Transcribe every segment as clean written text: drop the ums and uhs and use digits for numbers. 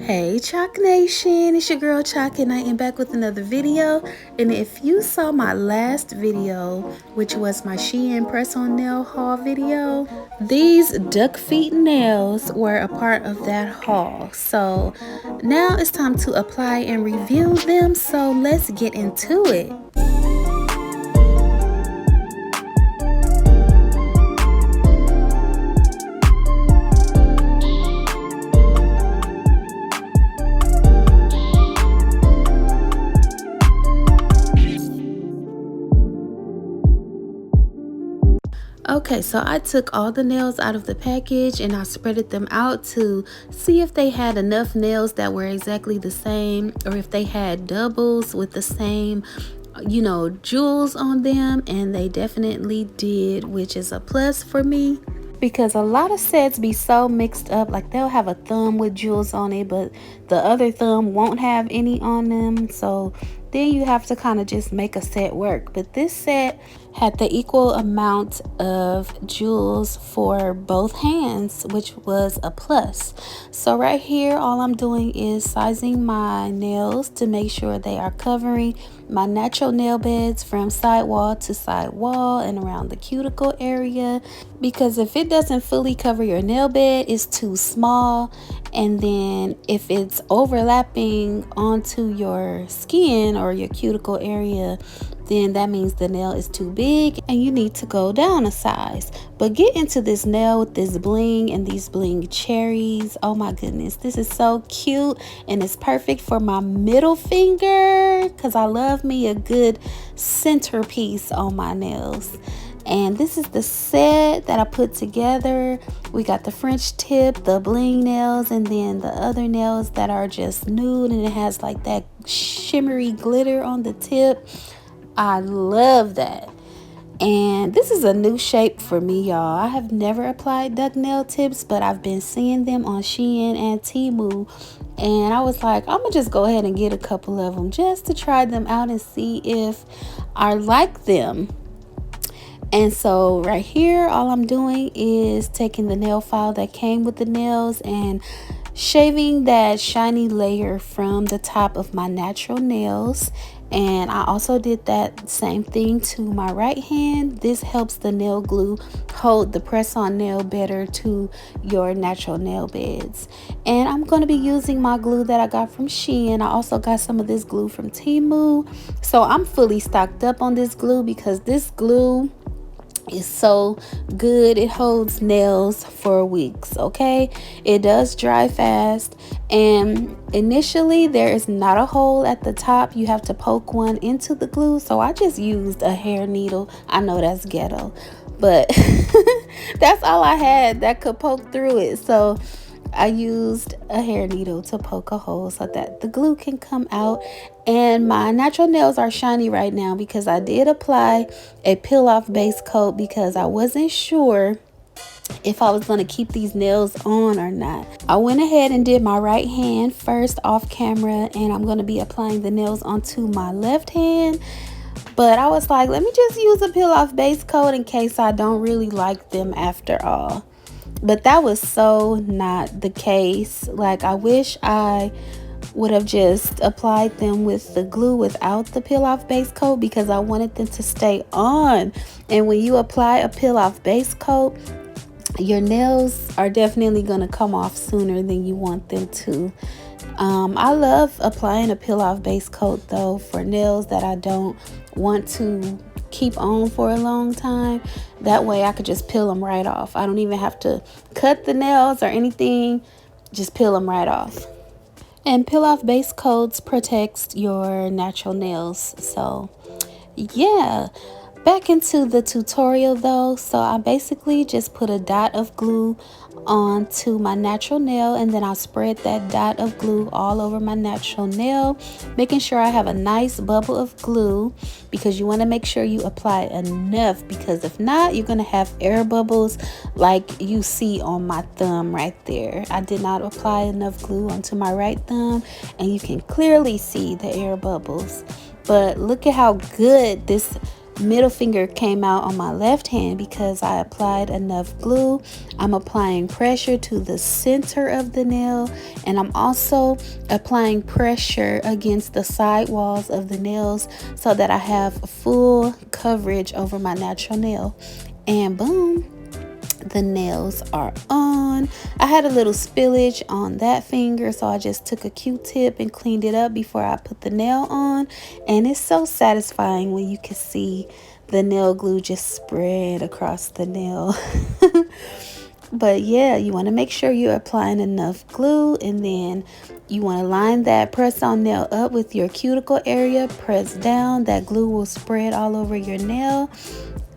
Hey Choc Nation, it's your girl Choc and I am back with another video. And if you saw my last video, which was my Shein press on nail haul video, these duck feet nails were a part of that haul. So now it's time to apply and review them, so let's get into it. Okay, so I took all the nails out of the package and I spreaded them out to see if they had enough nails that were exactly the same, or if they had doubles with the same, jewels on them, and they definitely did, which is a plus for me. Because a lot of sets be so mixed up, like they'll have a thumb with jewels on it, but the other thumb won't have any on them. So then you have to kind of just make a set work. But this set had the equal amount of jewels for both hands, which was a plus. So right here, all I'm doing is sizing my nails to make sure they are covering my natural nail beds from sidewall to sidewall and around the cuticle area. Because if it doesn't fully cover your nail bed, it's too small. And then if it's overlapping onto your skin or your cuticle area, then that means the nail is too big and you need to go down a size. But get into this nail with this bling and these bling cherries. Oh my goodness, this is so cute, and it's perfect for my middle finger because I love me a good centerpiece on my nails. And this is the set that I put together. We got the French tip, the bling nails, and then the other nails that are just nude, and it has like that shimmery glitter on the tip. I love that. And this is a new shape for me, y'all. I have never applied duck nail tips, but I've been seeing them on Shein and Temu, and I was like, I'm gonna just go ahead and get a couple of them just to try them out and see if I like them. And so right here, all I'm doing is taking the nail file that came with the nails and shaving that shiny layer from the top of my natural nails. And I also did that same thing to my right hand. This helps the nail glue hold the press-on nail better to your natural nail beds. And I'm going to be using my glue that I got from Shein. I also got some of this glue from Temu. So I'm fully stocked up on this glue because this glue is so good. It holds nails for weeks. Okay, it does dry fast, and initially there is not a hole at the top. You have to poke one into the glue, so I just used a hair needle. I know that's ghetto, but that's all I had that could poke through it, so I used a hair needle to poke a hole so that the glue can come out. And my natural nails are shiny right now because I did apply a peel off base coat because I wasn't sure if I was going to keep these nails on or not. I went ahead and did my right hand first off camera, and I'm going to be applying the nails onto my left hand. But I was like, let me just use a peel off base coat in case I don't really like them after all. But that was so not the case. Like, I wish I would have just applied them with the glue without the peel off base coat because I wanted them to stay on. And when you apply a peel off base coat, your nails are definitely going to come off sooner than you want them to. I love applying a peel off base coat though for nails that I don't want to keep on for a long time. That way I could just peel them right off. I don't even have to cut the nails or anything, just peel them right off. And peel off base coats protects your natural nails. So yeah, back into the tutorial though. So I basically just put a dot of glue onto my natural nail, and then I'll spread that dot of glue all over my natural nail, making sure I have a nice bubble of glue, because you want to make sure you apply enough, because if not, you're going to have air bubbles like you see on my thumb right there. I did not apply enough glue onto my right thumb, and you can clearly see the air bubbles. But look at how good this middle finger came out on my left hand because I applied enough glue. I'm applying pressure to the center of the nail, and I'm also applying pressure against the side walls of the nails so that I have full coverage over my natural nail. And boom, the nails are on. I had a little spillage on that finger, so I just took a Q-tip and cleaned it up before I put the nail on. And it's so satisfying when you can see the nail glue just spread across the nail. But yeah, you want to make sure you're applying enough glue, and then you want to line that press-on nail up with your cuticle area. Press down, that glue will spread all over your nail.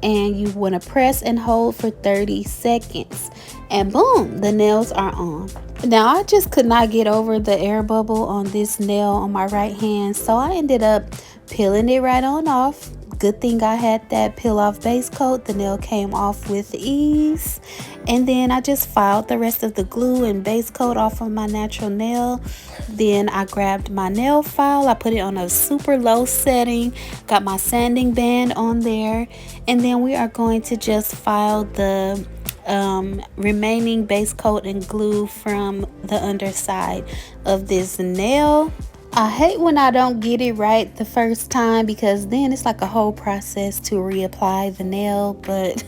And you want to press and hold for 30 seconds, and boom, the nails are on. Now I just could not get over the air bubble on this nail on my right hand, so I ended up peeling it right on off. Good thing I had that peel off base coat. The nail came off with ease. And then I just filed the rest of the glue and base coat off of my natural nail. Then I grabbed my nail file, I put it on a super low setting, got my sanding band on there, and then we are going to just file the remaining base coat and glue from the underside of this nail. I hate when I don't get it right the first time, because then it's like a whole process to reapply the nail. But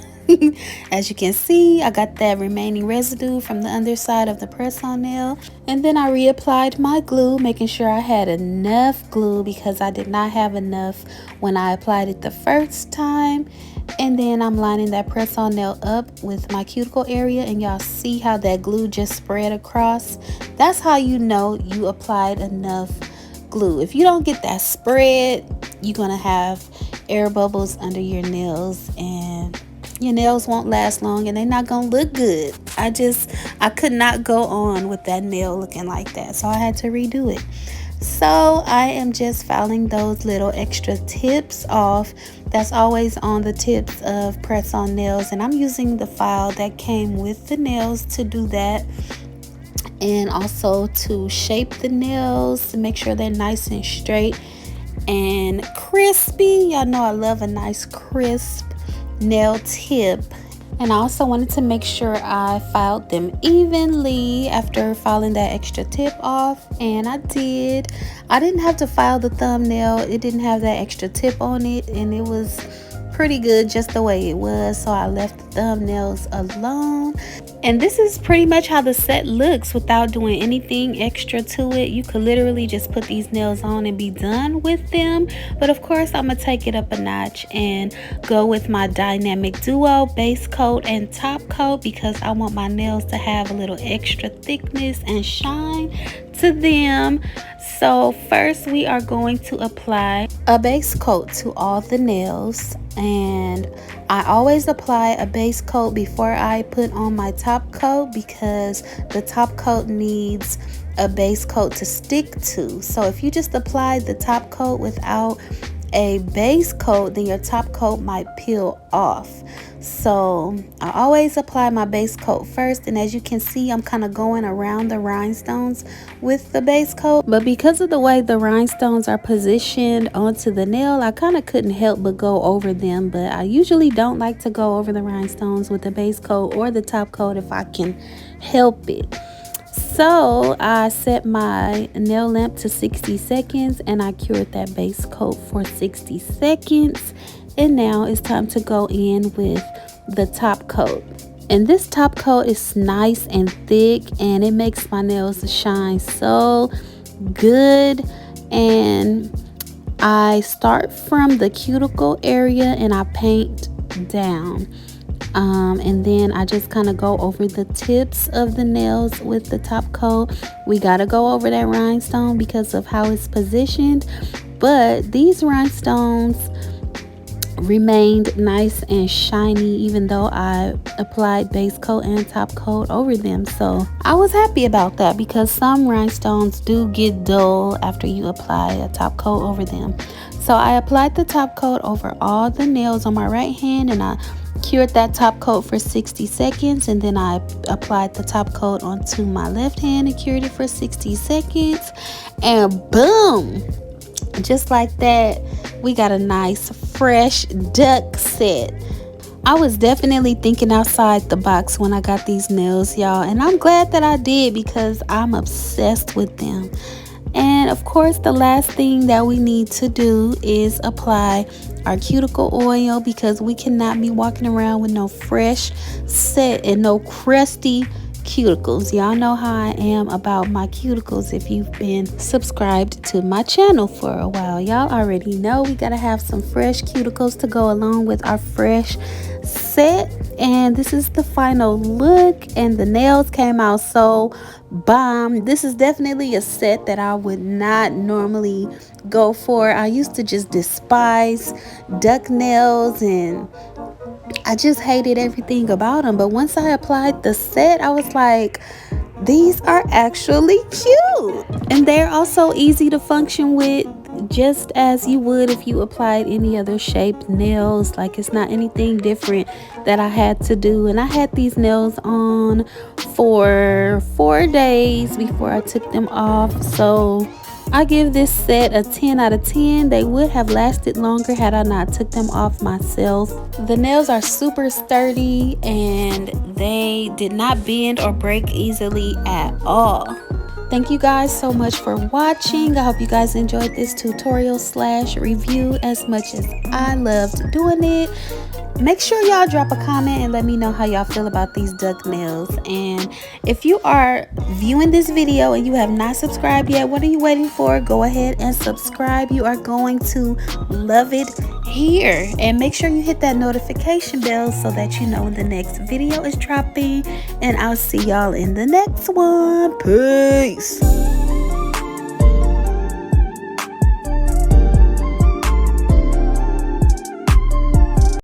as you can see, I got that remaining residue from the underside of the press-on nail. And then I reapplied my glue, making sure I had enough glue because I did not have enough when I applied it the first time. And then I'm lining that press-on nail up with my cuticle area, and y'all see how that glue just spread across. That's how you know you applied enough glue. If you don't get that spread, you're gonna have air bubbles under your nails, and your nails won't last long, and they're not gonna look good. I could not go on with that nail looking like that, so I had to redo it. So I am just filing those little extra tips off. That's always on the tips of press-on nails, and I'm using the file that came with the nails to do that, and also to shape the nails to make sure they're nice and straight and crispy. Y'all know I love a nice crisp nail tip. And I also wanted to make sure I filed them evenly after filing that extra tip off, and I did. I didn't have to file the thumbnail. It didn't have that extra tip on it, and it was pretty good just the way it was, so I left the thumbnails alone. And this is pretty much how the set looks without doing anything extra to it. You could literally just put these nails on and be done with them. But of course, I'm gonna take it up a notch and go with my dynamic duo base coat and top coat, because I want my nails to have a little extra thickness and shine to them. So first we are going to apply a base coat to all the nails, and I always apply a base coat before I put on my top coat, because the top coat needs a base coat to stick to. So if you just apply the top coat without a base coat, then your top coat might peel off. So I always apply my base coat first, and as you can see, I'm kind of going around the rhinestones with the base coat. But because of the way the rhinestones are positioned onto the nail, I kind of couldn't help but go over them. But I usually don't like to go over the rhinestones with the base coat or the top coat if I can help it. So I set my nail lamp to 60 seconds and I cured that base coat for 60 seconds. And now it's time to go in with the top coat. And this top coat is nice and thick, and it makes my nails shine so good. And I start from the cuticle area and I paint down. And then I just kind of go over the tips of the nails with the top coat. We got to go over that rhinestone because of how it's positioned. But these rhinestones remained nice and shiny even though I applied base coat and top coat over them. So I was happy about that, because some rhinestones do get dull after you apply a top coat over them. So I applied the top coat over all the nails on my right hand, and I cured that top coat for 60 seconds, and then I applied the top coat onto my left hand and cured it for 60 seconds, and boom, just like that, We got a nice fresh duck set. I was definitely thinking outside the box when I got these nails, y'all, and I'm glad that I did because I'm obsessed with them. And of course, the last thing that we need to do is apply our cuticle oil, because we cannot be walking around with no fresh set and no crusty cuticles. Y'all know how I am about my cuticles. If you've been subscribed to my channel for a while, y'all already know we gotta have some fresh cuticles to go along with our fresh set. And this is the final look, and the nails came out so bomb. This is definitely a set that I would not normally go for. I used to just despise duck nails, and I just hated everything about them. But once I applied the set, I was like, these are actually cute. And they're also easy to function with, just as you would if you applied any other shaped nails. Like, it's not anything different that I had to do. And I had these nails on for 4 days before I took them off. So I give this set a 10 out of 10. They would have lasted longer had I not took them off myself. The nails are super sturdy and they did not bend or break easily at all. Thank you guys so much for watching. I hope you guys enjoyed this tutorial / review as much as I loved doing it. Make sure y'all drop a comment and let me know how y'all feel about these duck nails. And if you are viewing this video and you have not subscribed yet, what are you waiting for? Go ahead and subscribe. You are going to love it here. And make sure you hit that notification bell so that you know when the next video is dropping. And I'll see y'all in the next one. Peace.